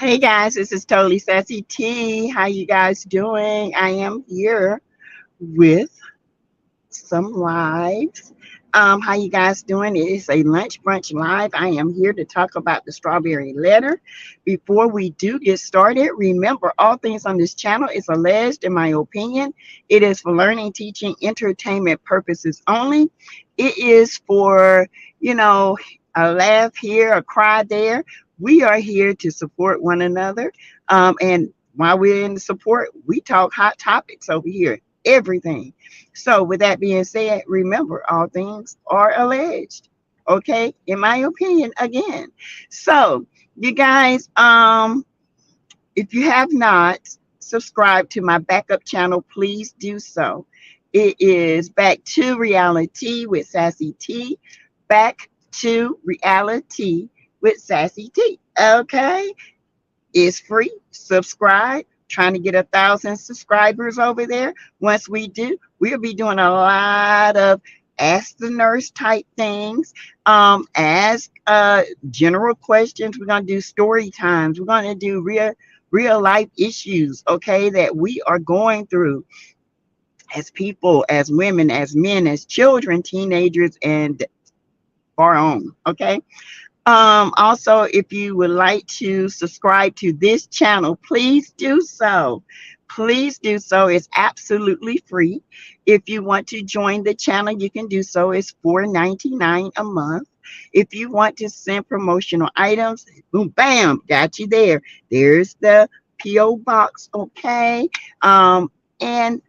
Hey guys, this is Totally Sassy T. How you guys doing? I am here with some lives. How you guys doing? It is a lunch brunch live. I am here to talk about the strawberry letter. Before we do get started, remember all things on this channel is alleged, in my opinion. It is for learning, teaching, entertainment purposes only. It is for, you know, a laugh here, a cry there. We are here to support one another. And while we're in the support, we talk hot topics over here, everything. So, with that being said, remember all things are alleged. Okay, in my opinion, again. So, you guys, if you have not subscribed to my backup channel, please do so. It is Back to Reality with Sassy T. Back to Reality with Sassy T. Okay, it's free. Subscribe. Trying to get 1,000 subscribers over there. Once we do, we'll be doing a lot of ask the nurse type things. Ask general questions. We're gonna do story times. We're gonna do real life issues, okay, that we are going through as people, as women, as men, as children, teenagers, and far on. Okay. Also, if you would like to subscribe to this channel, please do so. Please do so. It's absolutely free. If you want to join the channel, you can do so. It's $4.99 a month. If you want to send promotional items, boom, bam, got you there. There's the PO box, okay? And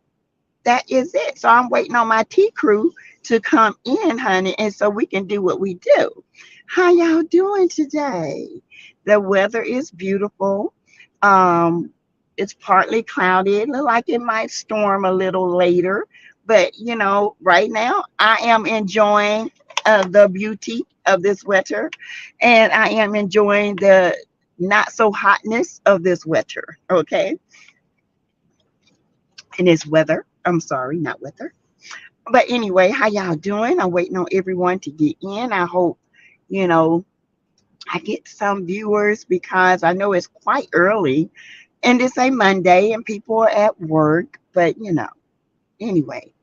that is it. So I'm waiting on my T crew to come in, honey, and so we can do what we do. How y'all doing today? The weather is beautiful. It's partly cloudy. It look like it might storm a little later, but right now I am enjoying the beauty of this weather, and I am enjoying the not so hotness of this weather. Okay, and it's weather. I'm sorry, not weather. But anyway, how y'all doing? I'm waiting on everyone to get in. I hope you know I get some viewers because I know it's quite early and it's a Monday and people are at work. But anyway,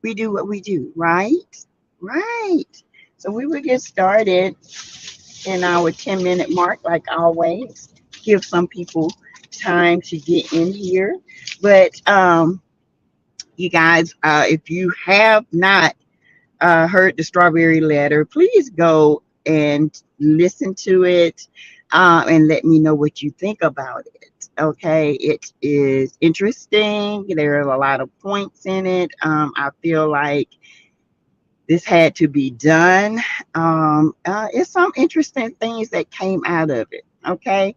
we do what we do, right? Right. So we will get started in our 10-minute mark, like always. Give some people time to get in here. But you guys, if you have not heard the strawberry letter, please go and listen to it and let me know what you think about it. Okay, it is interesting. There are a lot of points in it. I feel like this had to be done. It's some interesting things that came out of it. Okay.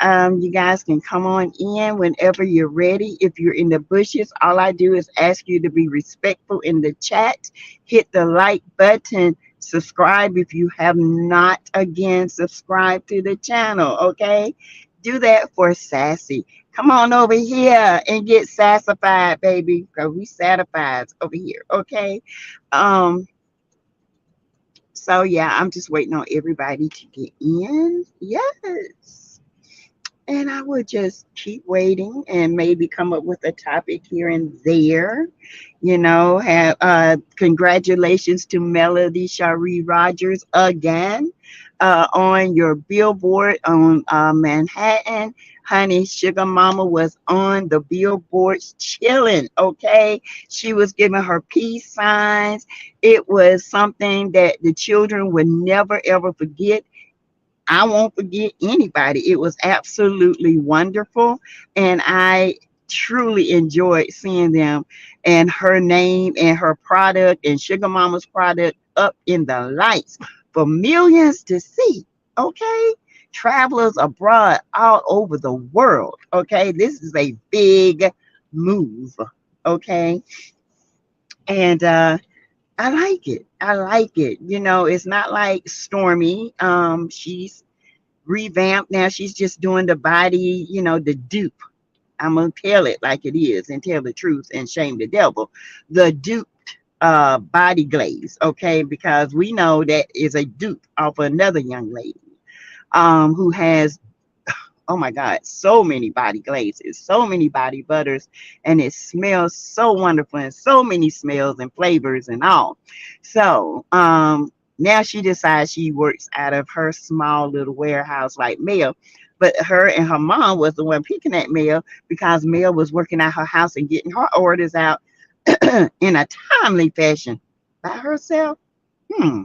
You guys can come on in whenever you're ready. If you're in the bushes, all I do is ask you to be respectful in the chat. Hit the like button. Subscribe if you have not again subscribed to the channel. Okay, do that for Sassy. Come on over here and get sassified, baby, because we satisfied over here. Okay. So yeah, I'm just waiting on everybody to get in. Yes. And I would just keep waiting and maybe come up with a topic here and there. Have congratulations to Melody Cherie Rogers again on your billboard on Manhattan. Honey, Sugar Mama was on the billboards chilling, okay? She was giving her peace signs. It was something that the children would never, ever forget. I won't forget anybody. It was absolutely wonderful. And I truly enjoyed seeing them and her name and her product and Sugar Mama's product up in the lights for millions to see. Okay. Travelers abroad all over the world. Okay. This is a big move. Okay. And I like it. I like it. It's not like Stormy. She's revamped now. She's just doing the body, the dupe. I'm gonna tell it like it is and tell the truth and shame the devil. The duped body glaze, okay? Because we know that is a dupe off another young lady who has Oh my God, so many body glazes, so many body butters, and it smells so wonderful and so many smells and flavors and all. So now she decides she works out of her small little warehouse like Mel. But her and her mom was the one picking at Mel because Mel was working at her house and getting her orders out in a timely fashion by herself. Hmm.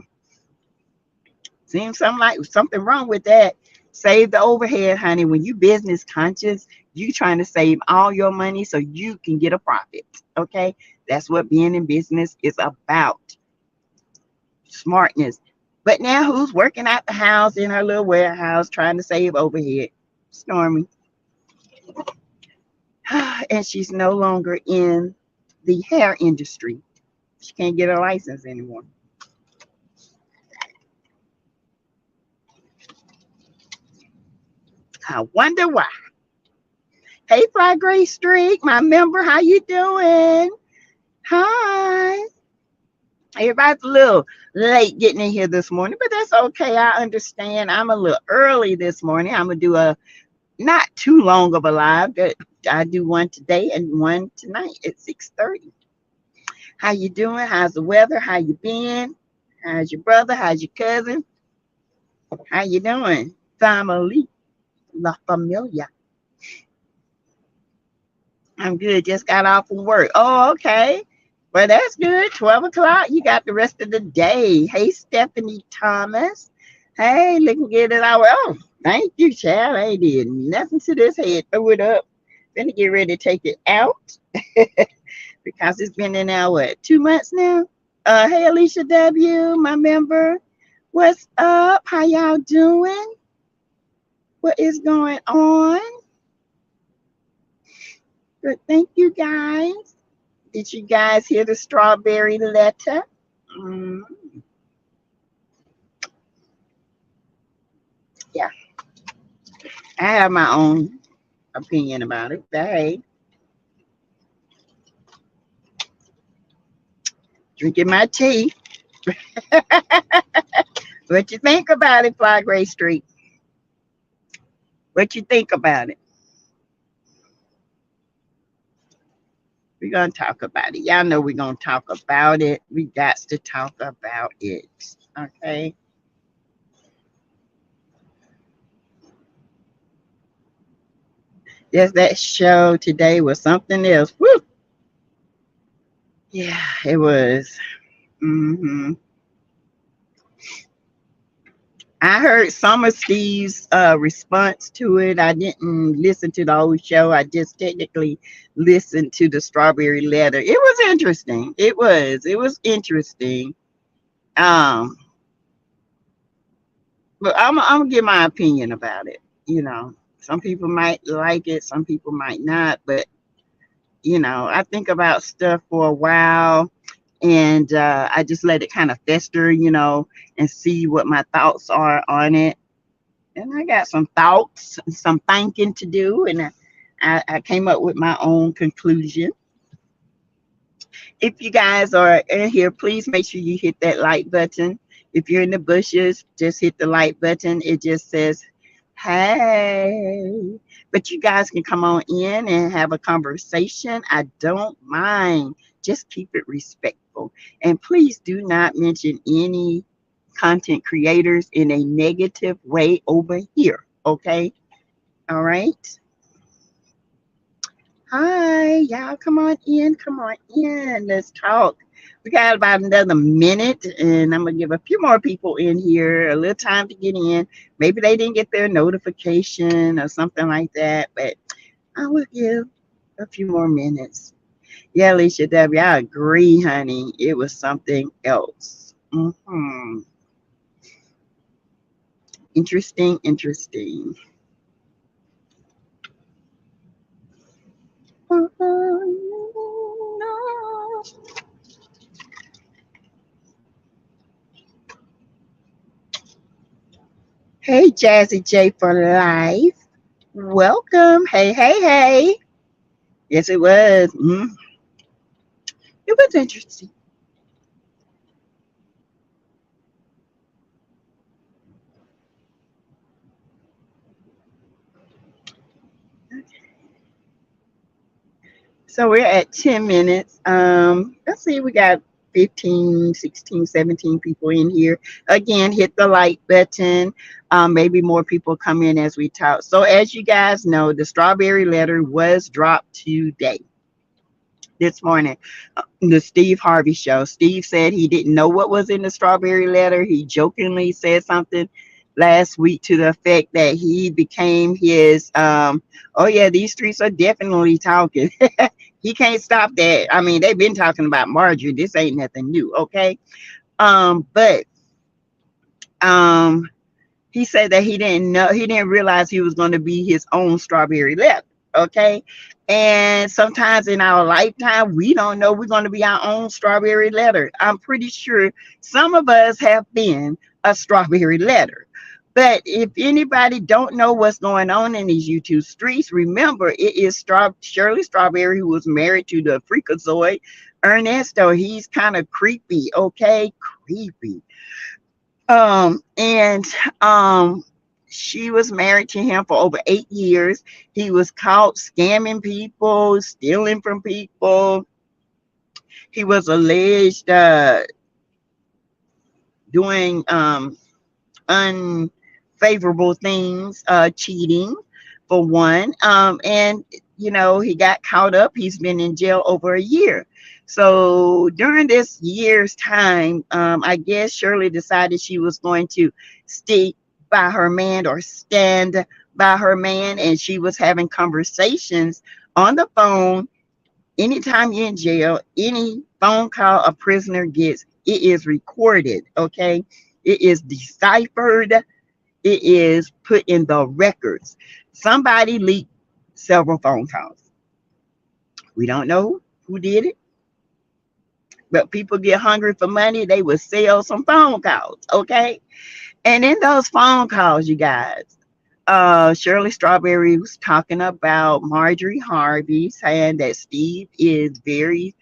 Seems something wrong with that. Save the overhead, honey. When you business conscious, you trying to save all your money so you can get a profit. Okay, that's what being in business is about. Smartness. But now who's working out the house in her little warehouse trying to save overhead? Stormy. And she's no longer in the hair industry. She can't get a license anymore. I wonder why. Hey, Fly Gray Streak, my member, how you doing? Hi. Everybody's a little late getting in here this morning, but that's okay. I understand. I'm a little early this morning. I'm gonna do a not too long of a live. I do one today and one tonight at 6:30. How you doing? How's the weather? How you been? How's your brother? How's your cousin? How you doing? Family, la familia. I'm good. Just got off from work. Oh, okay. Well, that's good. 12 o'clock. You got the rest of the day. Hey, Stephanie Thomas. Hey, looking good at our. Oh, thank you, child. I ain't did nothing to this head. Throw it up. Gonna get ready to take it out because it's been in now, what, 2 months now? Hey, Alicia W., my member. What's up? How y'all doing? What is going on? Good. Thank you, guys. Did you guys hear the strawberry letter? Mm, yeah, I have my own opinion about it. But hey, drinking my tea. What you think about it, Fly Gray Street? What you think about it? We're gonna talk about it. Y'all know we're gonna talk about it. We got to talk about it. Okay. Yes, that show today was something else. Woo! Yeah, it was. Hmm. I heard some of Steve's response to it. I didn't listen to the whole show. I just technically listened to the strawberry letter. It was interesting. It was. It was interesting. Um, but I'm gonna give my opinion about it. You know, some people might like it, some people might not. But I think about stuff for a while, and I just let it kind of fester. And see what my thoughts are on it. And I got some thoughts, some thinking to do, and I came up with my own conclusion. If you guys are in here, please make sure you hit that like button. If you're in the bushes, just hit the like button. It just says, hey. But you guys can come on in and have a conversation. I don't mind. Just keep it respectful. And please do not mention any content creators in a negative way over here. Okay? All right. Hi, y'all. Come on in. Come on in. Let's talk. We got about another minute, and I'm going to give a few more people in here a little time to get in. Maybe they didn't get their notification or something like that, but I will give a few more minutes. Yeah, Alicia W., I agree, honey. It was something else. Interesting, interesting. Hey, Jazzy J for life. Welcome. Hey, hey, hey. Yes, it was. It was interesting. So we're at 10 minutes. Let's see, we got 15, 16, 17 people in here. Again, hit the like button. Maybe more people come in as we talk. So as you guys know, the strawberry letter was dropped today, this morning, the Steve Harvey show. Steve said he didn't know what was in the strawberry letter. He jokingly said something last week to the effect that he became his oh yeah, these streets are definitely talking. He can't stop that. I mean, they've been talking about Marjorie. This ain't nothing new, okay? But um he said that he didn't realize he was going to be his own strawberry letter, okay? And sometimes in our lifetime we don't know we're going to be our own strawberry letter. I'm pretty sure some of us have been a strawberry letter. But if anybody don't know what's going on in these YouTube streets, remember it is Shirley Strawberry, who was married to the freakazoid Ernesto. He's kind of creepy, okay? Creepy. And she was married to him for over 8 years. He was caught scamming people, stealing from people. He was alleged doing unfavorable things, cheating for one. And he got caught up. He's been in jail over a year. So during this year's time, I guess Shirley decided she was going to stick by her man or stand by her man, and she was having conversations on the phone. Anytime you're in jail, any phone call a prisoner gets, it is recorded, okay? It is deciphered. It is put in the records. Somebody leaked several phone calls. We don't know who did it, but people get hungry for money. They will sell some phone calls, okay? And in those phone calls, you guys, Shirley Strawberry was talking about Marjorie Harvey, saying that Steve is very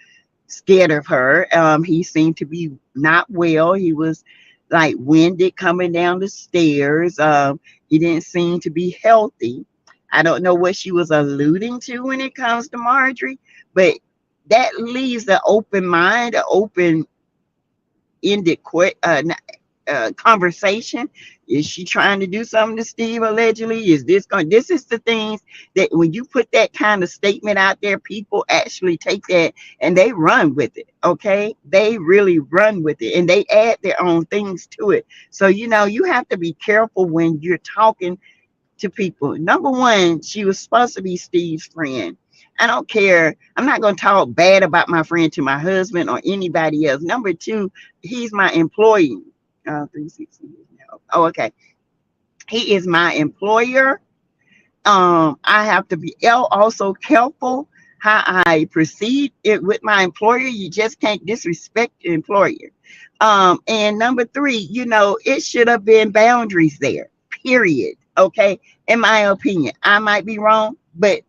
scared of her. He seemed to be not well. He was like winded coming down the stairs. He didn't seem to be healthy. I don't know what she was alluding to when it comes to Marjorie, but that leaves the open mind, an open ended conversation. Is she trying to do something to Steve allegedly? This is the things that when you put that kind of statement out there, people actually take that and they run with it, okay? They really run with it and they add their own things to it. So you have to be careful when you're talking to people. Number one, she was supposed to be Steve's friend. I don't care. I'm not going to talk bad about my friend to my husband or anybody else. Number two, he's my employee. 360 now. Oh, okay. He is my employer. I have to be also careful how I proceed it with my employer. You just can't disrespect your employer. And number three, it should have been boundaries there. Period. Okay. In my opinion, I might be wrong, but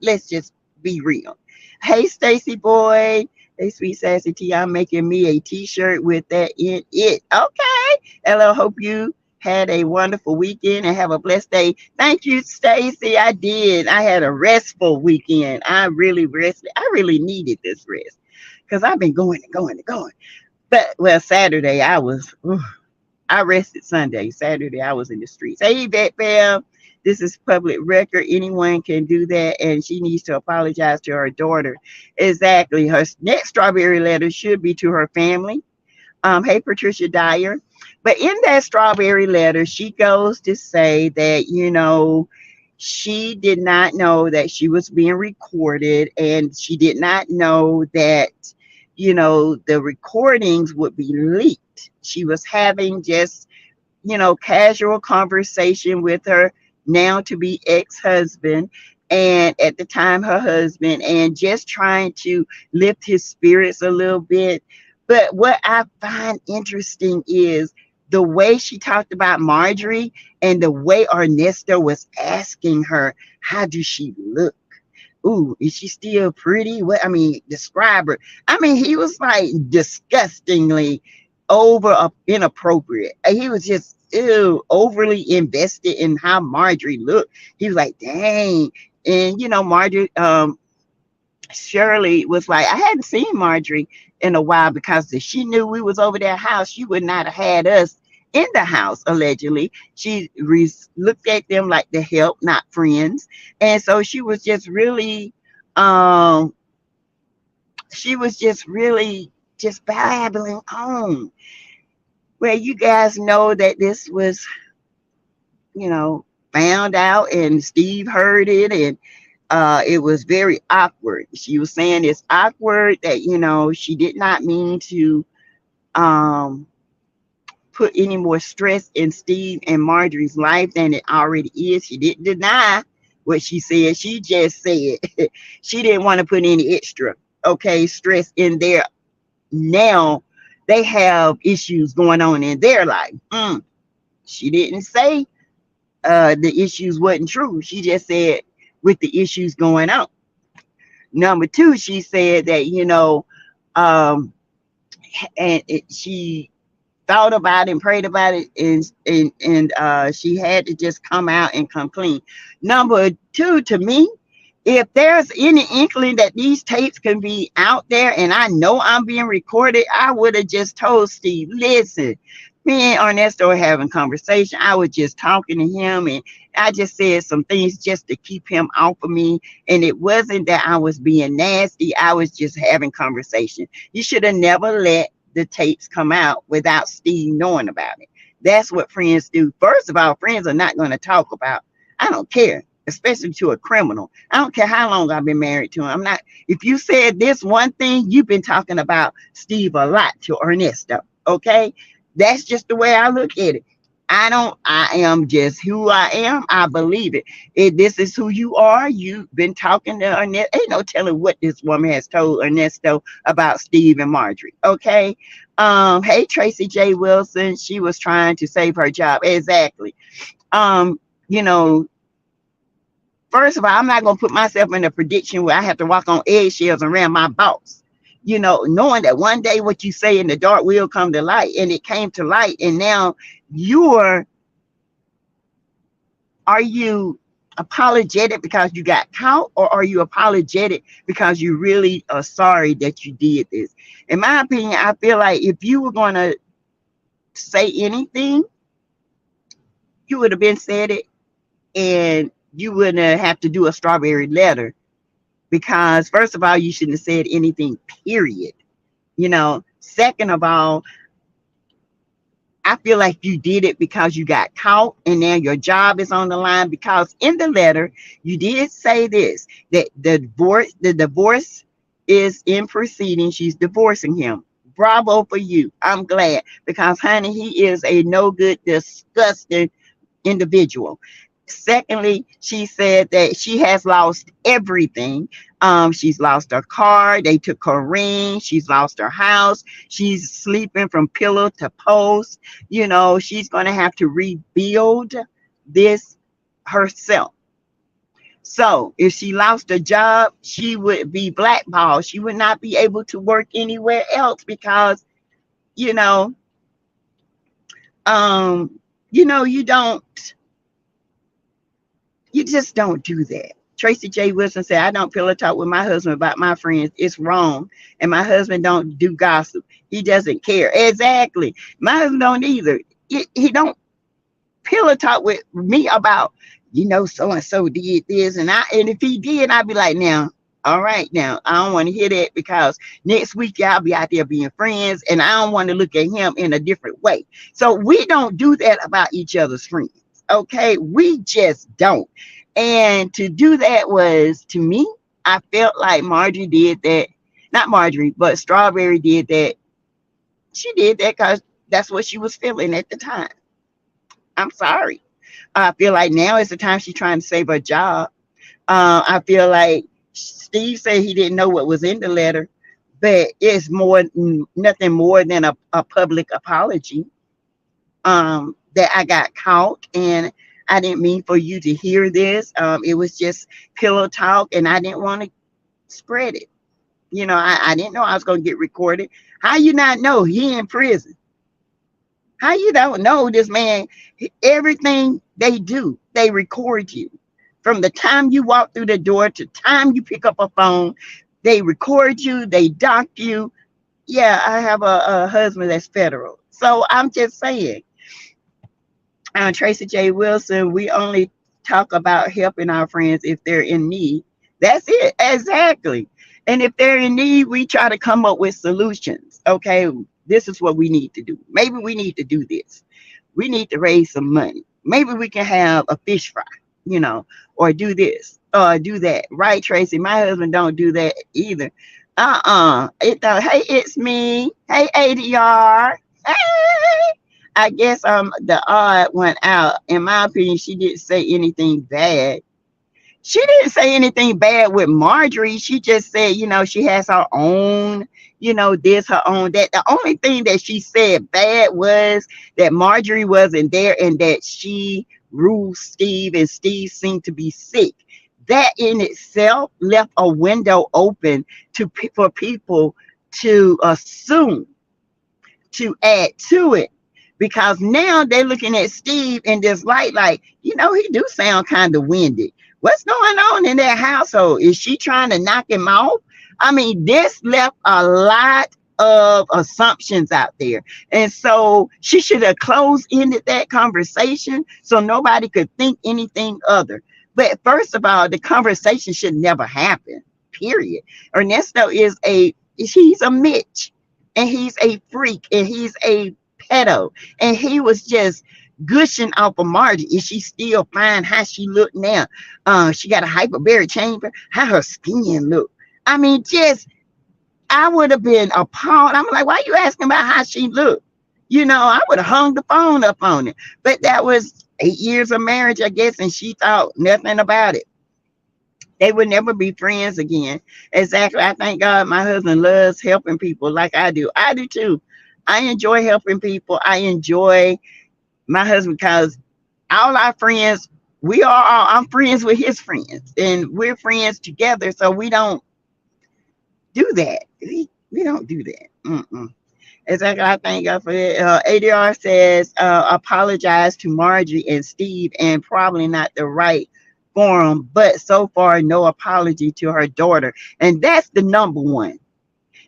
let's just be real. Hey, Stacy boy. Hey, sweet sassy T. I'm making me a t-shirt with that in it. Okay. Hello. Hope you had a wonderful weekend and have a blessed day. Thank you, Stacy. I did. I had a restful weekend. I really rested. I really needed this rest because I've been going and going and going. But Saturday I rested Sunday. Saturday I was in the streets. Hey, Vet Bam. This is public record. Anyone can do that, and she needs to apologize to her daughter. Exactly. Her next strawberry letter should be to her family. Hey, Patricia Dyer. But in that strawberry letter, she goes to say that, she did not know that she was being recorded, and she did not know that, the recordings would be leaked. She was having just, casual conversation with her now to be ex-husband, and at the time her husband, and just trying to lift his spirits a little bit. But what I find interesting is the way she talked about Marjorie and the way Ernesto was asking her, how does she look? Ooh, is she still pretty? Describe her. He was like disgustingly inappropriate. He was just overly invested in how Marjorie looked. He was like, dang. And Marjorie, Shirley was like, I hadn't seen Marjorie in a while because if she knew we was over their house, she would not have had us in the house, allegedly. She looked at them like the help, not friends. And so um, she was just really just babbling on. Well, you guys know that this was, you know, found out and Steve heard it, and it was very awkward. She was saying it's awkward that, she did not mean to um, put any more stress in Steve and Marjorie's life than it already is. She didn't deny what she said. She just said she didn't want to put any extra, okay, stress in there. Now they have issues going on in their life. She didn't say the issues wasn't true. She just said with the issues going on. Number two, she said that, um, she thought about it and prayed about it, and she had to just come out and come clean. Number two, to me, if there's any inkling that these tapes can be out there and I know I'm being recorded, I would have just told Steve, listen, me and Ernesto were having conversation. I was just talking to him, and I just said some things just to keep him off of me. And it wasn't that I was being nasty. I was just having conversation. You should have never let the tapes come out without Steve knowing about it. That's what friends do. First of all, friends are not going to talk about. I don't care, especially to a criminal. I don't care how long I've been married to him. I'm not. If you said this one thing, you've been talking about Steve a lot to Ernesto. Okay, that's just the way I look at it. I am just who I am. I believe it. If this is who you are, you've been talking to Ernesto. Ain't no telling what this woman has told Ernesto about Steve and Marjorie. Okay. Hey, Tracy J. Wilson. She was trying to save her job. Exactly. You know, First of all, I'm not gonna put myself in a prediction where I have to walk on eggshells around my boss. Knowing that one day what you say in the dark will come to light, and it came to light, and now you're are you apologetic because you got caught, or are you apologetic because you really are sorry that you did this? In my opinion, I feel like if you were gonna say anything, you would have been said it, and you wouldn't have to do a strawberry letter, because first of all, you shouldn't have said anything, period. Second of all, I feel like you did it because you got caught, and now your job is on the line, because in the letter you did say this, that the divorce is in proceeding. She's divorcing him. Bravo for you. I'm glad, because honey, he is a no good, disgusting individual. Secondly, she said that she has lost everything. She's lost her car. They took her ring. She's lost her house. She's sleeping from pillow to post. She's going to have to rebuild this herself. So if she lost a job, she would be blackballed. She would not be able to work anywhere else, because, you know, you don't. You just don't do that. Tracy J. Wilson said, I don't pillow talk with my husband about my friends. It's wrong. And my husband don't do gossip. He doesn't care. Exactly. My husband don't either. He don't pillow talk with me about, so and so did this. And if he did, I'd be like, now, all right, now, I don't want to hear that, because next week y'all be out there being friends, and I don't want to look at him in a different way. So we don't do that about each other's friends. Okay, we just don't. And to do that was, to me, I felt like Marjorie did that. Not Marjorie, but Strawberry did that. She did that because that's what she was feeling at the time. I'm sorry. I feel like now is the time she's trying to save her job. I feel like Steve said he didn't know what was in the letter, but it's nothing more than a public apology. That I got caught, and I didn't mean for you to hear this. It was just pillow talk, and I didn't want to spread it. I didn't know I was going to get recorded. How you not know he in prison? How you don't know this man? Everything they do, they record you. From the time you walk through the door to time you pick up a phone, They record you, they dock you. Yeah, I have a husband that's federal. So I'm just saying, Tracy J. Wilson, we only talk about helping our friends if they're in need. That's it. Exactly. And if they're in need, we try to come up with solutions. Okay, this is what we need to do. Maybe we need to do this. We need to raise some money. Maybe we can have a fish fry, or do this or do that. Right, Tracy? My husband don't do that either. Hey, it's me. Hey, ADR. Hey. I guess the odd one out. In my opinion, she didn't say anything bad. She didn't say anything bad with Marjorie. She just said, she has her own, this, her own that. The only thing that she said bad was that Marjorie wasn't there and that she ruled Steve and Steve seemed to be sick. That in itself left a window open for people to assume, to add to it, because now they're looking at Steve in this light like, he do sound kind of winded. What's going on in that household? Is she trying to knock him off? I mean, this left a lot of assumptions out there. And so she should have closed ended that conversation so nobody could think anything other. But first of all, the conversation should never happen, period. Ernesto he's a Mitch, and he's a freak, and he's a pedo, and he was just gushing off of Margie. Is she still fine? How she look now? She got a hyperbaric chamber. How her skin look? I mean, I would have been appalled. I'm like, why are you asking about how she looked? I would have hung the phone up on it. But that was 8 years of marriage, I guess, and she thought nothing about it. They would never be friends again. Exactly. I thank God my husband loves helping people like I do. I do too. I enjoy helping people. I enjoy my husband because all our friends, I'm friends with his friends, and we're friends together. So we don't do that. We don't do that. Mm-mm. Exactly. I thank God for that. ADR says, apologize to Margie and Steve, and probably not the right forum, but so far, no apology to her daughter. And that's the number one.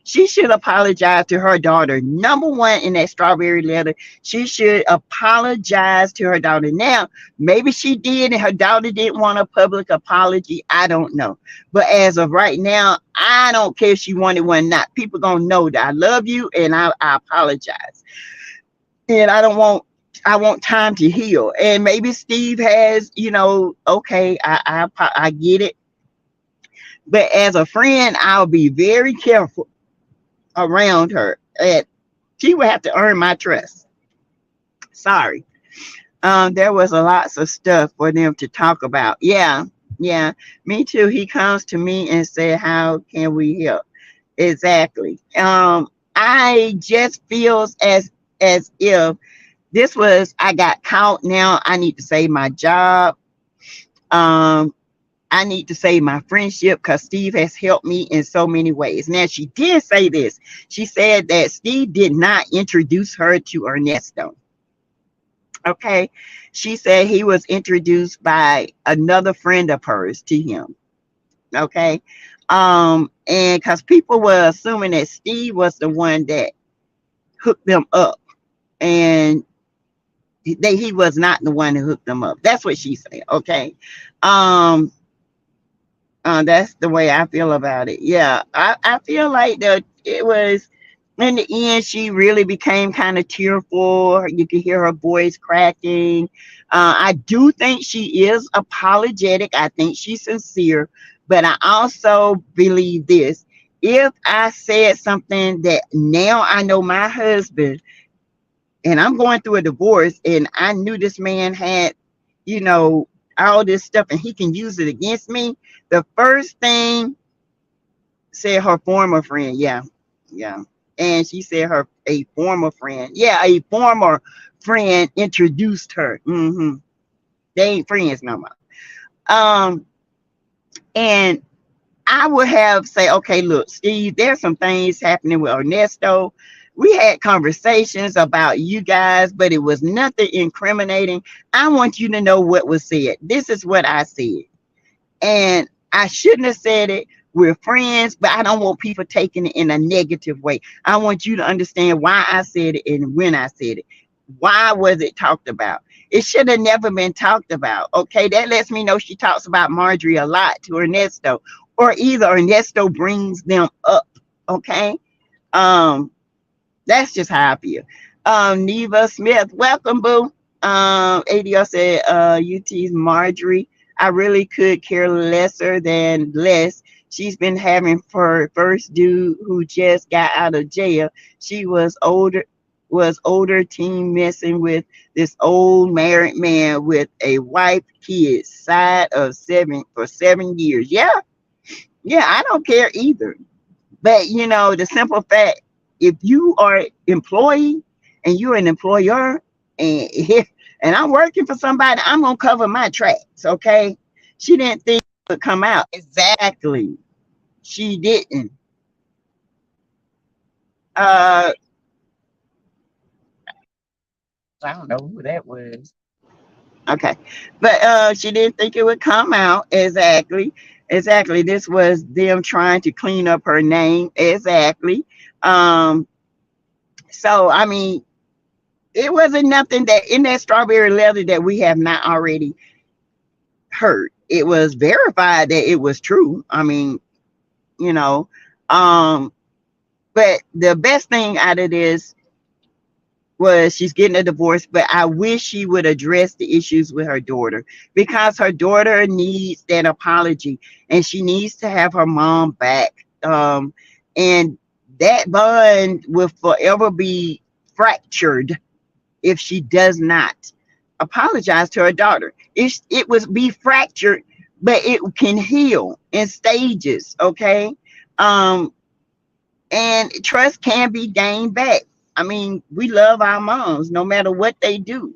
She should apologize to her daughter. Number one in that strawberry letter, she should apologize to her daughter. Now, maybe she did and her daughter didn't want a public apology. I don't know. But as of right now, I don't care if she wanted one or not. People going to know that I love you and I apologize. And I want time to heal. And maybe Steve has, okay, I get it. But as a friend, I'll be very careful around her. She would have to earn my trust. Sorry. There was a lots of stuff for them to talk about. Yeah, me too. He comes to me and said, how can we help? Exactly. I just feels as if this was, I got caught. Now I need to save my job. I need to save my friendship because Steve has helped me in so many ways. Now, she did say this. She said that Steve did not introduce her to Ernesto. Okay. She said he was introduced by another friend of hers to him. Okay. And because people were assuming that Steve was the one that hooked them up, and he was not the one who hooked them up. That's what she said. Okay. That's the way I feel about it. Yeah, I feel like that it was, in the end, she really became kind of tearful. You can hear her voice cracking. I do think she is apologetic. I think she's sincere. But I also believe this. If I said something that now I know my husband, and I'm going through a divorce, and I knew this man had, all this stuff, and he can use it against me. The first thing, said her former friend. Yeah. And she said a former friend. Yeah, a former friend introduced her. They ain't friends no more. And I would have say, okay, look, Steve, there's some things happening with Ernesto. We had conversations about you guys, but it was nothing incriminating. I want you to know what was said. This is what I said. And I shouldn't have said it, We're friends, but I don't want people taking it in a negative way. I want you to understand why I said it and when I said it. Why was it talked about? It should have never been talked about. Okay, that lets me know she talks about Marjorie a lot to Ernesto, or either Ernesto brings them up. Okay, um, that's just how I feel. Neva Smith, welcome, boo. ADL said, UT's Marjorie. I really could care lesser than less. She's been having her first dude who just got out of jail. She was older teen messing with this old married man with a wife, kids, side of 7 years. Yeah, yeah, I don't care either. But the simple fact, if you are employee and you're an employer, and and I'm working for somebody, I'm gonna cover my tracks. Okay, she didn't think it would come out. Exactly, she didn't. Uh, I don't know who that was. Okay, but she didn't think it would come out. Exactly, exactly. This was them trying to clean up her name. Exactly. Um, so I mean, it wasn't nothing that in that strawberry letter that we have not already heard. It was verified that it was true. I mean, you know, um, but the best thing out of this was she's getting a divorce, but I wish she would address the issues with her daughter, because her daughter needs that apology and she needs to have her mom back. And that bond will forever be fractured if she does not apologize to her daughter. It would be fractured, but it can heal in stages, okay? Um, and trust can be gained back. I mean, we love our moms no matter what they do.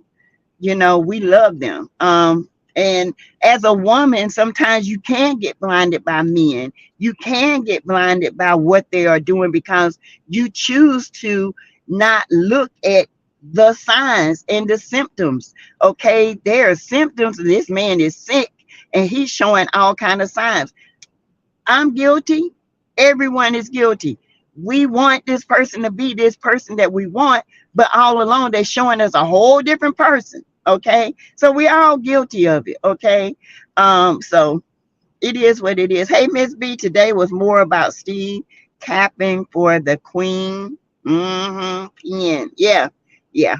We love them. And as a woman, sometimes you can get blinded by men. You can get blinded by what they are doing because you choose to not look at the signs and the symptoms. Okay, there are symptoms. This man is sick and he's showing all kind of signs. I'm guilty. Everyone is guilty. We want this person to be this person that we want, but all along they're showing us a whole different person. Okay, so we're all guilty of it. Okay, so it is what it is. Hey, Miss B, today was more about Steve capping for the Queen. Pen. Yeah, yeah.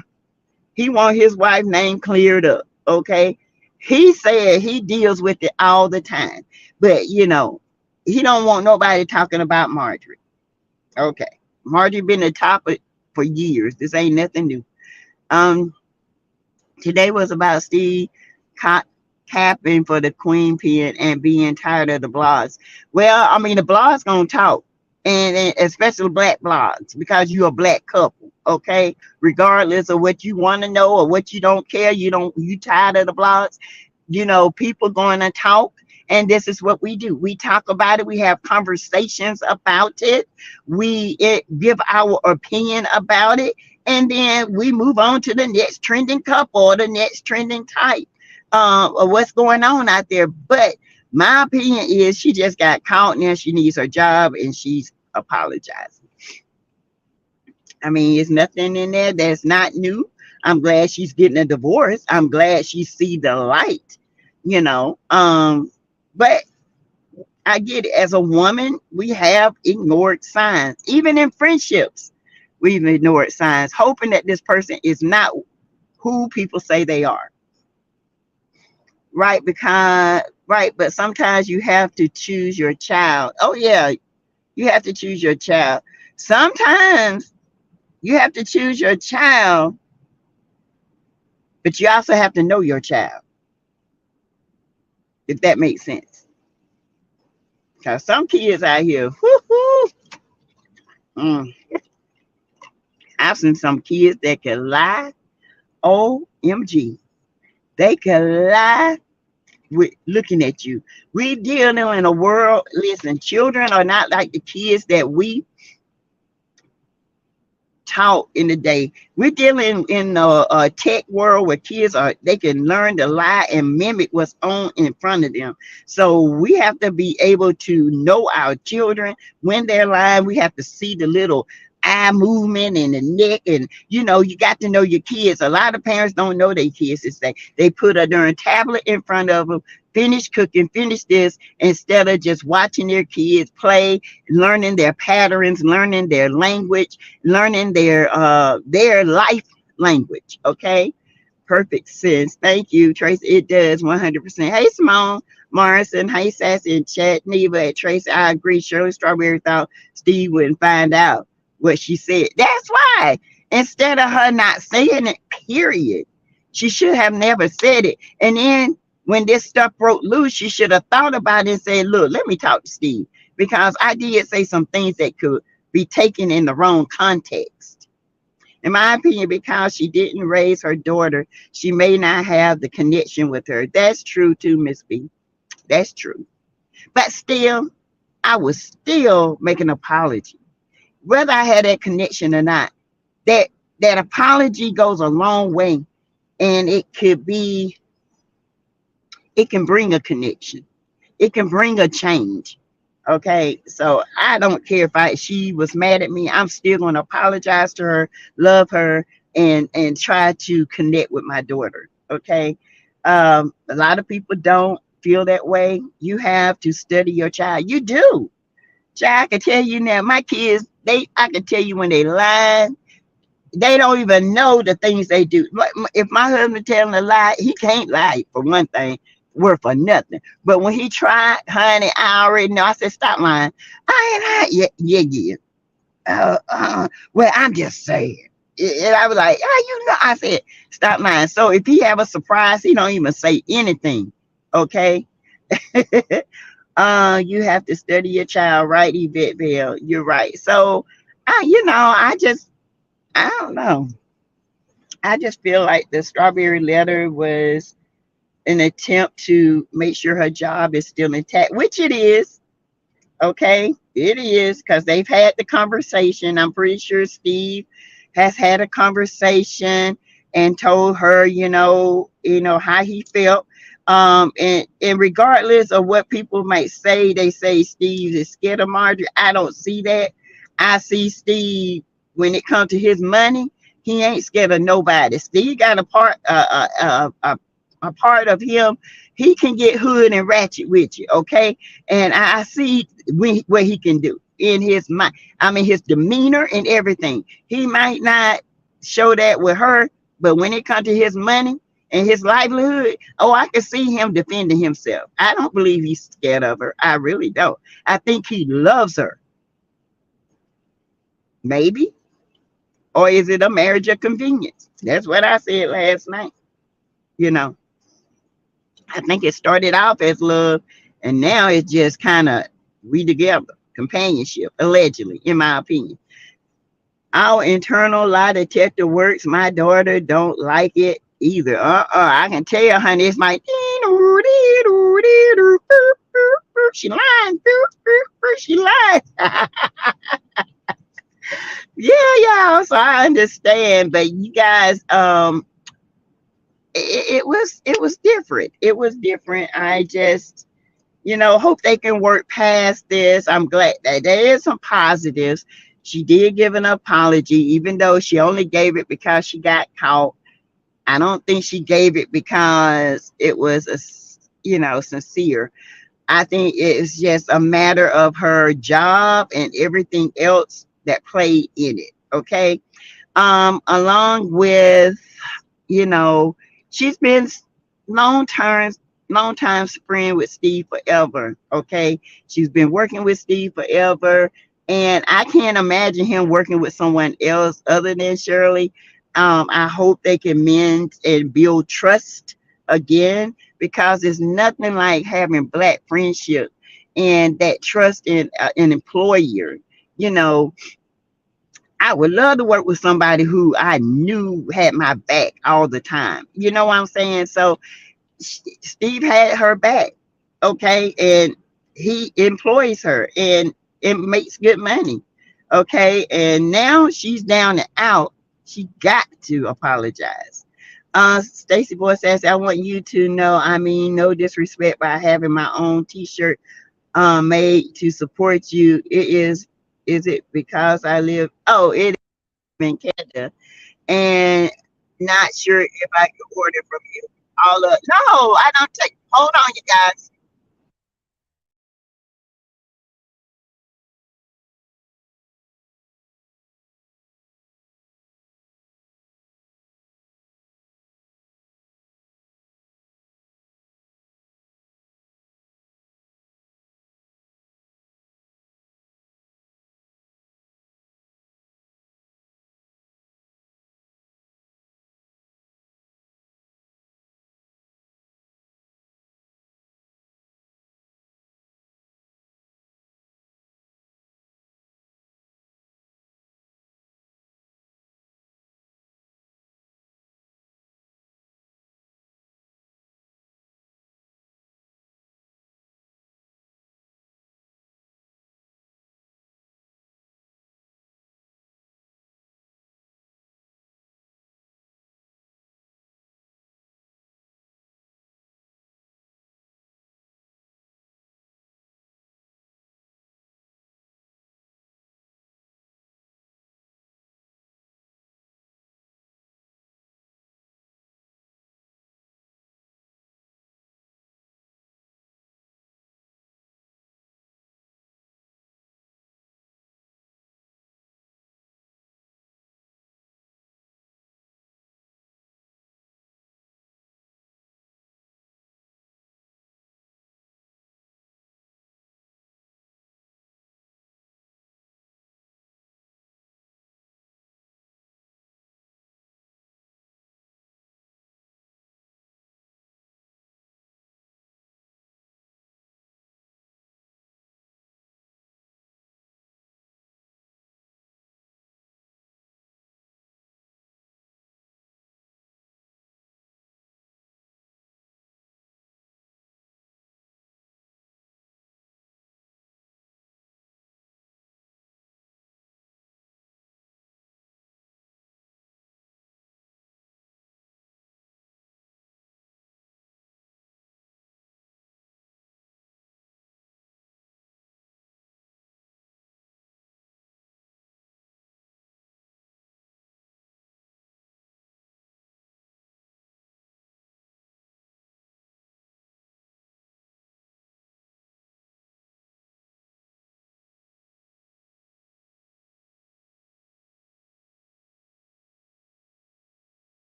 He want his wife name cleared up. Okay, he said he deals with it all the time, but he don't want nobody talking about Marjorie. Okay, Marjorie been the topic for years. This ain't nothing new. Um, Today was about Steve ca- capping for the Queen Pen and being tired of the blogs. Well, I mean, the blogs gonna talk, and especially black blogs, because you're a black couple. Okay, regardless of what you want to know or what you don't care, you tired of the blogs. People going to talk, and this is what we do. We talk about it. We have conversations about it. Give our opinion about it, and then we move on to the next trending couple or the next trending type of what's going on out there. But my opinion is she just got caught now. She needs her job, and she's apologizing. I mean, it's nothing in there that's not new. I'm glad she's getting a divorce. I'm glad she see the light, you know. But I get it. As a woman, we have ignored signs. Even in friendships, we've ignored signs, hoping that this person is not who people say they are. Right? But sometimes you have to choose your child. Oh yeah, you have to choose your child. Sometimes you have to choose your child, but you also have to know your child, if that makes sense. Because some kids out here, whoo, mm, I've seen some kids that can lie. OMG. They can lie with looking at you. We dealing in a world, listen, children are not like the kids that we taught in the day. We're dealing in a tech world where kids are, they can learn to lie and mimic what's on in front of them. So we have to be able to know our children when they're lying. We have to see the little eye movement and the neck, and you got to know your kids. A lot of parents don't know their kids. It's like they put a darn tablet in front of them, finish cooking, finish this, instead of just watching their kids play, learning their patterns, learning their language, learning their life language. Okay, perfect sense. Thank you, Tracy. It does 100%. Hey, Simone Morrison. Hey, Sassy and Chat. Neva at Tracy. I agree. Shirley Strawberry thought Steve wouldn't find out what she said. That's why. Instead of her not saying it, period, she should have never said it. And then when this stuff broke loose, she should have thought about it and said, look, let me talk to Steve, because I did say some things that could be taken in the wrong context. In my opinion, because she didn't raise her daughter, she may not have the connection with her. That's true too, Miss B. That's true. But still, I would still make an apology, whether I had that connection or not. That apology goes a long way, and it can bring a connection. It can bring a change. Okay, so I don't care if she was mad at me. I'm still going to apologize to her, love her, and try to connect with my daughter. Okay, a lot of people don't feel that way. You have to study your child. You do. Child, I can tell you now, my kids, I can tell you when they lie. They don't even know the things they do. If my husband telling a lie, he can't lie, for one thing, worth for nothing. But when he tried, honey, I already know. I said, stop lying. I ain't lying. Yeah. Well, I'm just saying. And I was like, I said, stop lying. So if he have a surprise, he don't even say anything. Okay. You have to study your child, right, Yvette Bell? You're right. So, I don't know. I just feel like the strawberry letter was an attempt to make sure her job is still intact, which it is. Okay, it is, because they've had the conversation. I'm pretty sure Steve has had a conversation and told her, how he felt. And regardless of what people might say, they say Steve is scared of Marjorie. I don't see that. I see Steve, when it comes to his money, he ain't scared of nobody. Steve got a part of him. He can get hood and ratchet with you, okay? And I see what he can do in his mind. I mean, his demeanor and everything. He might not show that with her, but when it comes to his money and his livelihood, I can see him defending himself. I don't believe he's scared of her. I really don't. I think he loves her. Maybe. Or is it a marriage of convenience? That's what I said last night. I think it started off as love, and now it's just kind of we together, companionship, allegedly, in my opinion. Our internal lie detector works. My daughter don't like it either. I can tell, honey, it's my she lying. She lying. Yeah. So I understand, but you guys, it was different. It was different. I just, hope they can work past this. I'm glad that there is some positives. She did give an apology, even though she only gave it because she got caught. I don't think she gave it because it was sincere. I think it's just a matter of her job and everything else that played in it. Okay. Along with, she's been long time friend with Steve forever. Okay. She's been working with Steve forever. And I can't imagine him working with someone else other than Shirley. I hope they can mend and build trust again, because it's nothing like having Black friendship and that trust in an employer. I would love to work with somebody who I knew had my back all the time. You know what I'm saying? So Steve had her back, okay, and he employs her and it makes good money. Okay, and now she's down and out. She got to apologize. Stacy Boy says, I want you to know, I mean, no disrespect by having my own t-shirt made to support you. Is it because I live, oh, it is in Canada, and not sure if I can order from you. All of, no, I don't take, hold on, you guys.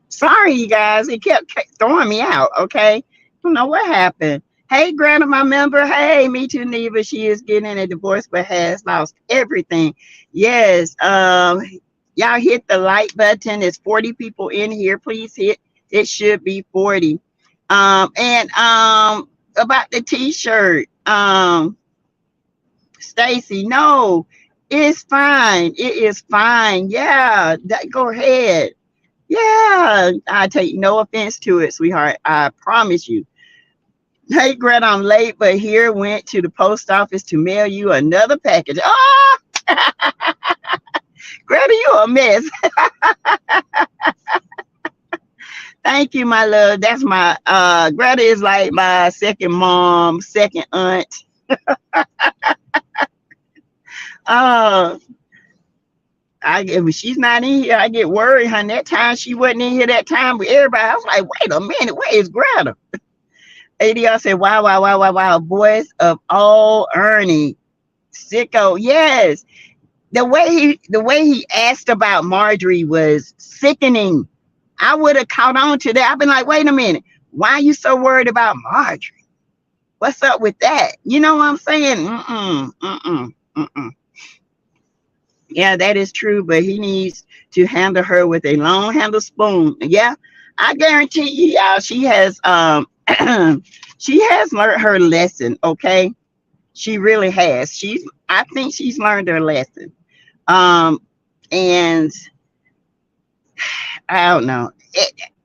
Sorry, you guys. It kept throwing me out. Okay. I don't know what happened. Hey, Grandma, my member. Hey, me too, Neva. She is getting a divorce but has lost everything. Yes. Y'all hit the like button. There's 40 people in here. Please hit. It should be 40. And about the t-shirt. Stacy, no, it's fine. It is fine. Yeah. Go ahead. Yeah, I take no offense to it, sweetheart. I promise you. Hey, Greta, I'm late, but here went to the post office to mail you another package. Oh, Greta, you a mess. Thank you, my love. That's my Greta is like my second mom, second aunt. Uh if she's not in here, I get worried, honey. That time she wasn't in here that time with everybody. I was like, wait a minute, where is Greta? ADR said, wow, wow, wow, wow, wow. Voice of all Ernie. Sicko. Yes. The way he asked about Marjorie was sickening. I would have caught on to that. I've been like, wait a minute. Why are you so worried about Marjorie? What's up with that? You know what I'm saying? Mm-mm, mm-mm. Mm-mm. Yeah, that is true, but he needs to handle her with a long handle spoon. Yeah, I guarantee you, y'all, she has she has learned her lesson, okay? She really has. I think she's learned her lesson. Um and I don't know.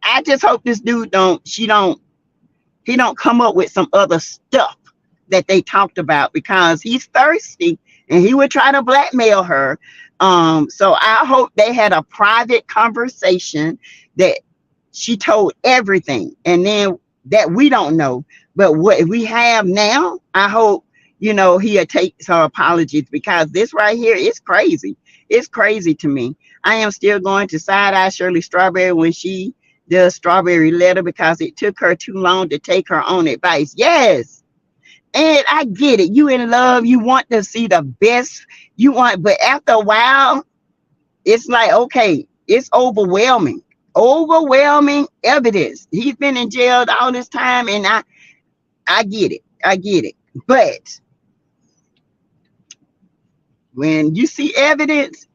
I just hope this dude don't she don't he don't come up with some other stuff that they talked about, because he's thirsty and he would try to blackmail her. So I hope they had a private conversation that she told everything, and then that we don't know. But what we have now, I hope, he'll take her apologies, because this right here is crazy. It's crazy to me. I am still going to side eye Shirley Strawberry when she does Strawberry Letter, because it took her too long to take her own advice. Yes. And I get it. You in love, you want to see the best but after a while, it's like, okay, it's overwhelming evidence. He's been in jail all this time, and I get it. I get it. But when you see evidence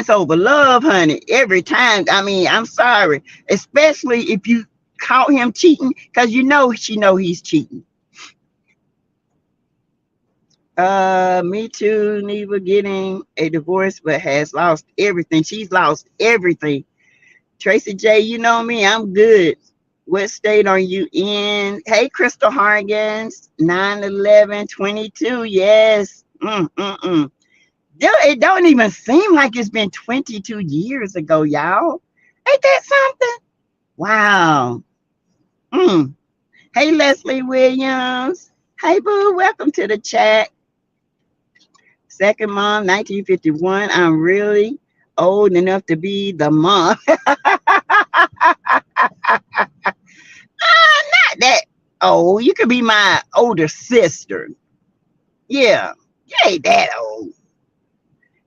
over love, honey, every time. I mean, I'm sorry, especially if you caught him cheating, because she know he's cheating. Me too, Neva, getting a divorce, but has lost everything. She's lost everything. Tracy J, you know me, I'm good. What state are you in? Hey, Crystal Hargens, 9/11/22. Yes. It don't even seem like it's been 22 years ago, y'all. Ain't that something? Wow. Hey, Leslie Williams. Hey, boo, welcome to the chat. Second mom, 1951. I'm really old enough to be the mom. Not that old. You could be my older sister. Yeah, you ain't that old.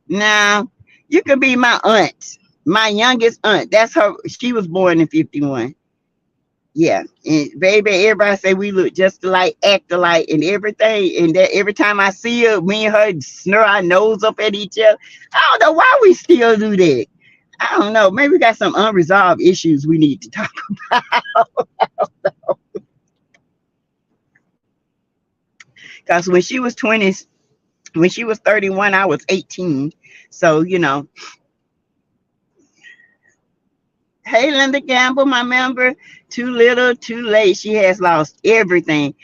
Now, you could be my aunt, my youngest aunt. That's her. She was born in 51. Yeah, and baby, everybody say we look just alike, act alike, and everything. And that every time I see her, me and her snur our nose up at each other. I don't know why we still do that. I don't know. Maybe we got some unresolved issues we need to talk about. Because when she was 20, when she was 31, I was 18. So, Hey, Linda Gamble, my member. Too little, too late. She has lost everything.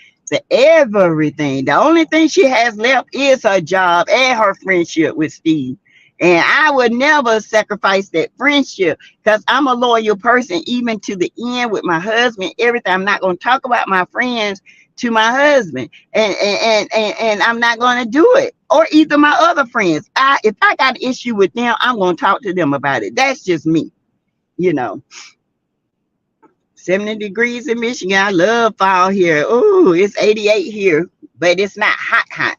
Everything. The only thing she has left is her job and her friendship with Steve. And I would never sacrifice that friendship, because I'm a loyal person, even to the end with my husband, everything. I'm not going to talk about my friends to my husband. And I'm not going to do it. Or either my other friends. If I got an issue with them, I'm going to talk to them about it. That's just me. 70 degrees in Michigan. I love fall here. Oh, it's 88 here, but it's not hot.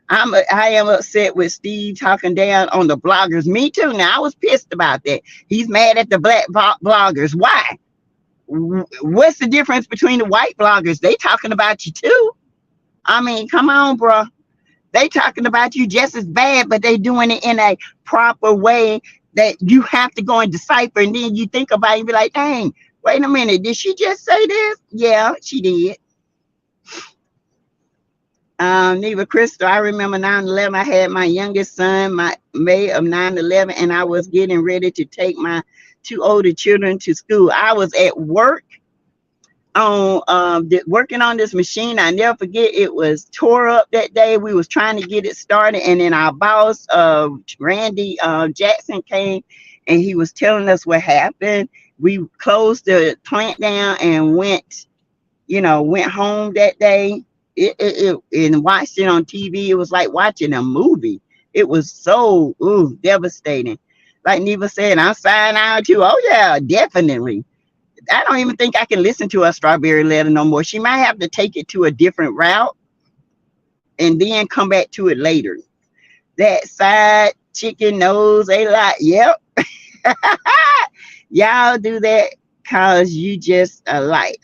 I am upset with Steve talking down on the bloggers. Me too. Now, I was pissed about that. He's mad at the black bloggers. Why? What's the difference between the white bloggers? They talking about you too. I mean, come on, bro. They talking about you just as bad, but they doing it in a proper way that you have to go and decipher. And then you think about it and be like, dang, wait a minute. Did she just say this? Yeah, she did. Neva Crystal, I remember 9/11. I had my youngest son, my May of 9/11, and I was getting ready to take my two older children to school. I was at work on working on this machine. I never forget, it was tore up that day. We was trying to get it started, and then our boss, Randy Jackson, came, and he was telling us what happened. We closed the plant down and went home that day. And watched it on TV. It was like watching a movie. It was so devastating. Like Neva said, I'm signing out too. Oh yeah, definitely. I don't even think I can listen to a Strawberry Letter no more. She might have to take it to a different route and then come back to it later. That side chicken nose, they like, yep. Y'all do that because you just like,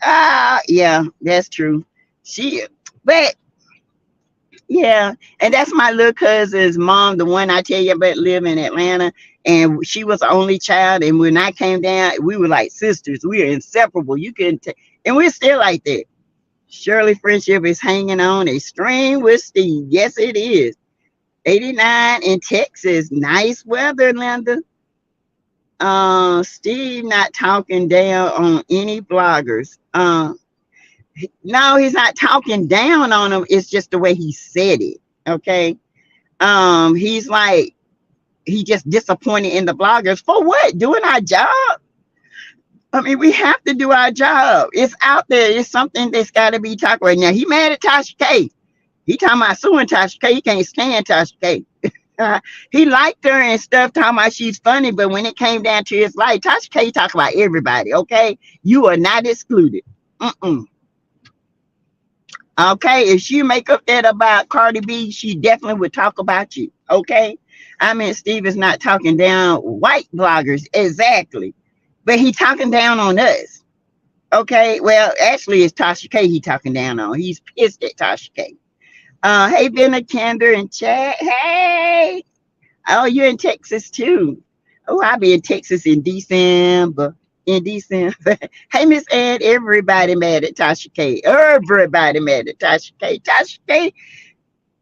yeah, that's true. But Yeah, and that's my little cousin's mom, the one I tell you about live in Atlanta. And she was the only child. And when I came down, we were like sisters. We were inseparable. You couldn't, and we're still like that. Shirley friendship is hanging on a string with Steve. Yes, it is. 89 in Texas. Nice weather, Linda. Steve not talking down on any bloggers. No, he's not talking down on them. It's just the way he said it. Okay. He's like he just disappointed in the bloggers for what? Doing our job. I mean, we have to do our job. It's out there. It's something that's got to be talked right now. He mad at Tasha K. He talking about suing Tasha K. He can't stand Tasha K. He liked her and stuff, talking about she's funny, but when it came down to his life, Tasha K talk about everybody. Okay, you are not excluded. Mm-mm. Okay, if she make up that about Cardi B, she definitely would talk about you. Okay, I mean, Steve is not talking down white bloggers exactly, but he talking down on us. Okay, well, actually, it's Tasha K he talking down on. He's pissed at Tasha K. Hey, Kinder and Chad. Hey, oh, you're in Texas too. Oh, I'll be in Texas in December. In December. Hey, Miss Ed, everybody mad at Tasha K. Everybody mad at Tasha K. Tasha K,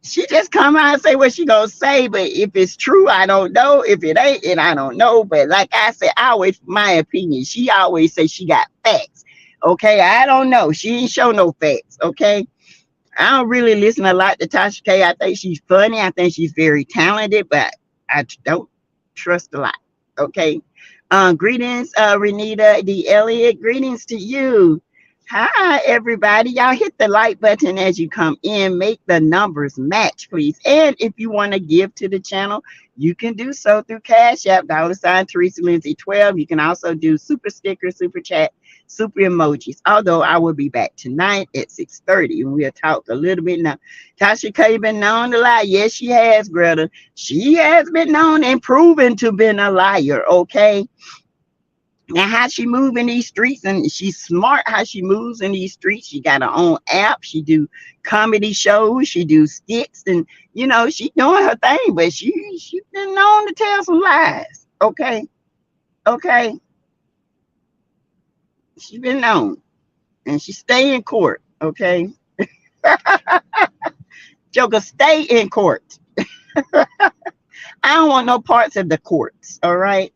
she just come out and say what she gonna say, but if it's true, I don't know. If it ain't, and I don't know. But like I said, I always my opinion. She always say she got facts. Okay, I don't know. She ain't show no facts. Okay, I don't really listen a lot to Tasha K. I think she's funny. I think she's very talented, but I don't trust a lot. Okay. Greetings, Renita D. Elliott. Greetings to you. Hi, everybody. Y'all hit the like button as you come in. Make the numbers match, please. And if you want to give to the channel, you can do so through Cash App, $ Teresa Lindsay 12. You can also do super sticker, super chat, super emojis. Although I will be back tonight at 6:30 and we'll talk a little bit now. Tasha K been known to lie. Yes, she has, Greta. She has been known and proven to been a liar. Okay. Now, how she move in these streets, and she's smart how she moves in these streets. She got her own app. She do comedy shows. She do skits, and she doing her thing. But she been known to tell some lies. Okay, okay, she been known, and she stay in court. Okay, Joker, stay in court. I don't want no parts of the courts. All right.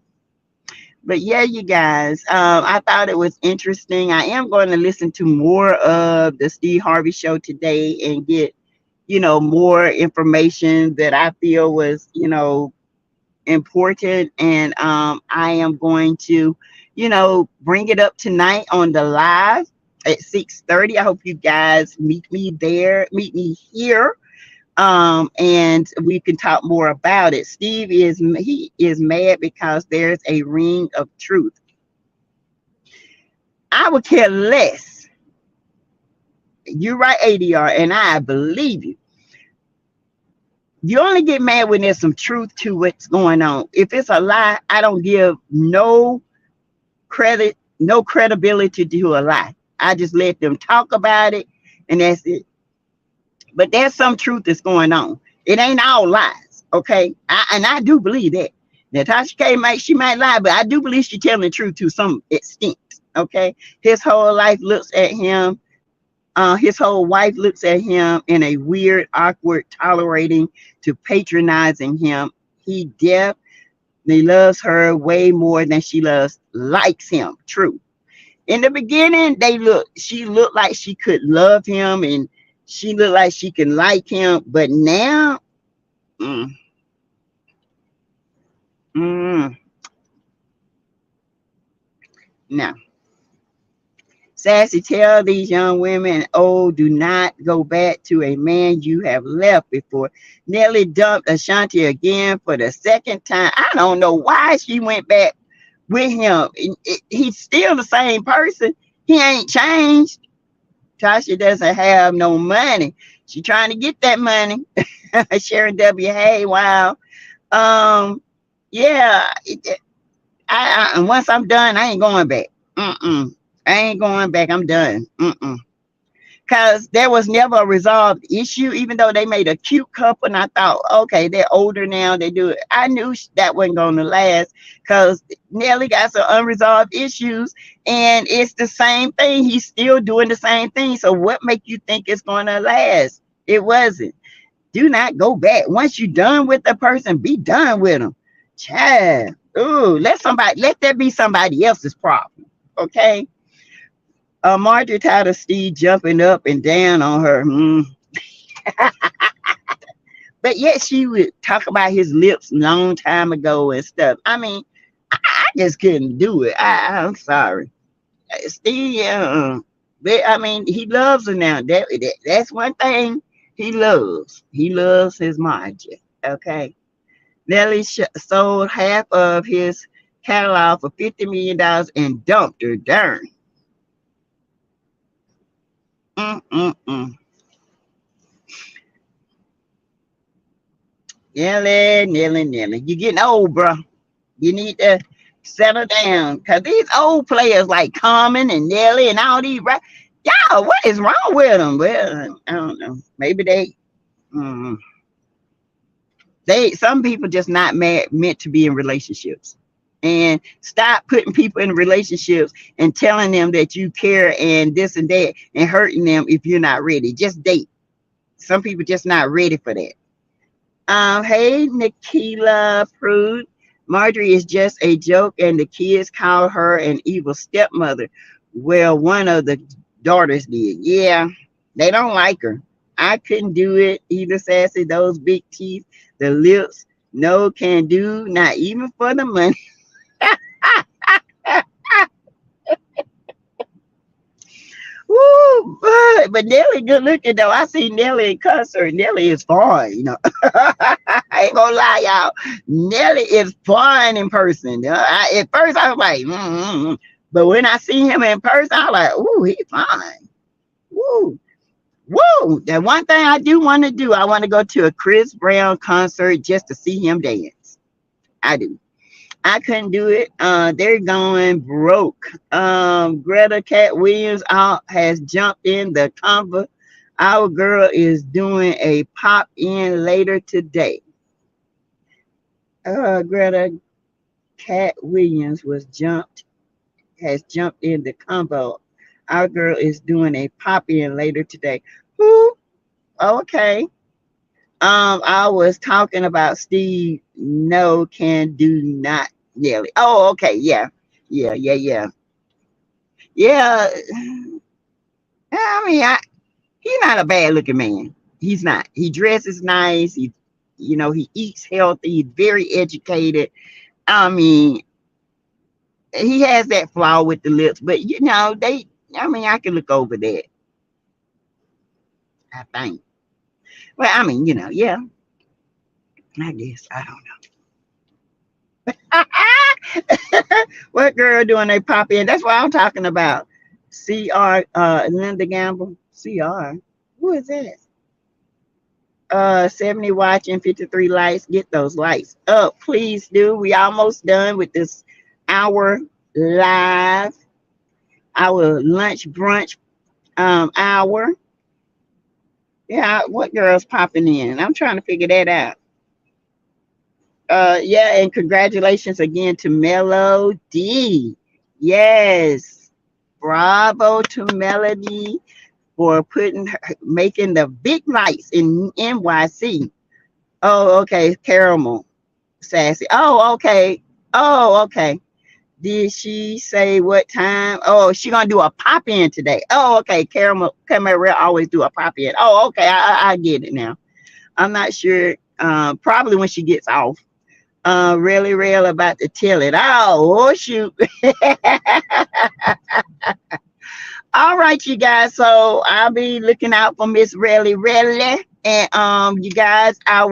But yeah, you guys, I thought it was interesting. I am going to listen to more of the Steve Harvey show today and get, more information that I feel was, important. And I am going to, bring it up tonight on the live at 6:30. I hope you guys meet me there, meet me here. And we can talk more about it. Steve is mad because there's a ring of truth. I would care less. You're right, ADR, and I believe you. You only get mad when there's some truth to what's going on. If it's a lie, I don't give no credit, no credibility to a lie. I just let them talk about it, and that's it. But there's some truth that's going on. It ain't all lies, okay? I do believe that. Now, Tasha K she might lie, but I do believe she's telling the truth to some extent, okay? His whole life looks at him. His whole wife looks at him in a weird, awkward, tolerating to patronizing him. He definitely loves her way more than she likes him. True. In the beginning, she looked like she could love him and she looked like she can like him, but now, no. Sassy, tell these young women, do not go back to a man you have left before. Nelly dumped Ashanti again for the second time. I don't know why she went back with him. He's still the same person. He ain't changed. Tasha doesn't have no money. She trying to get that money. Sharon W. Hey, wow. Yeah. And once I'm done, I ain't going back. I ain't going back. I'm done. because there was never a resolved issue, even though they made a cute couple. And I thought, okay, they're older now, they do it. I knew that wasn't going to last because Nelly got some unresolved issues, and it's the same thing. He's still doing the same thing. So what make you think it's going to last? It wasn't. Do not go back. Once you're done with the person, be done with them. Child. Ooh, let that be somebody else's problem. Okay. Marjorie tired of Steve jumping up and down on her. But yet she would talk about his lips long time ago and stuff. I mean, I just couldn't do it. I'm sorry. Steve, but I mean, he loves her now. That's one thing he loves. He loves his Marjorie. Okay. Nelly sold half of his catalog for $50 million and dumped her. Darn. Mm-mm-mm. Nelly. You're getting old, bro. You need to settle down. Because these old players like Common and Nelly and all these, right? Y'all, what is wrong with them? Well, I don't know. Maybe some people just not meant to be in relationships. And stop putting people in relationships and telling them that you care and this and that and hurting them if you're not ready. Just date. Some people just not ready for that. Hey, Nikila Prude. Marjorie is just a joke, and the kids call her an evil stepmother. Well, one of the daughters did. Yeah, they don't like her. I couldn't do it either, Sassy. Those big teeth, the lips, no can do, not even for the money. Woo, but Nelly good looking though. I see Nelly in concert. Nelly is fine, you know. I ain't gonna lie, y'all. Nelly is fine in person. At first I was like, but when I see him in person, I was like, ooh, he's fine. Woo. Woo. That one thing I do want to do, I want to go to a Chris Brown concert just to see him dance. I do. I couldn't do it. They're going broke. Greta Cat Williams has jumped in the convo. Our girl is doing a pop in later today. Greta Cat Williams has jumped in the convo. Our girl is doing a pop in later today. Who? Okay. I was talking about Steve. No, can do not. Nelly. Oh, okay. Yeah. I mean, he's not a bad looking man. He's not. He dresses nice. He eats healthy. He's very educated. I mean, he has that flaw with the lips, but I can look over that. I think. Well, I mean, yeah. I guess I don't know. What girl doing they pop in? That's what I'm talking about. CR Linda Gamble. CR. Who is that? 70 watching, 53 likes. Get those likes up, please do. We almost done with this hour live. Our lunch brunch hour. Yeah, what girl's popping in? I'm trying to figure that out. Yeah, and congratulations again to Melody. Yes, bravo to Melody for making the big lights in NYC. Oh, okay, caramel, Sassy. Oh, okay. Did she say what time? Oh, she gonna do a pop in today. Oh, okay, caramel always do a pop in. Oh, okay, I get it now. I'm not sure. Probably when she gets off. Really real about to tell it. Oh shoot. All right, you guys. So I'll be looking out for Miss Really. And you guys, I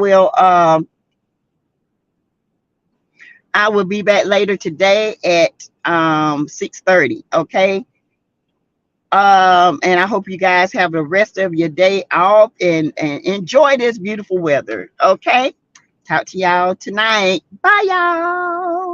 will be back later today at 6:30. Okay. And I hope you guys have the rest of your day off and enjoy this beautiful weather. Okay. Talk to y'all tonight. Bye, y'all.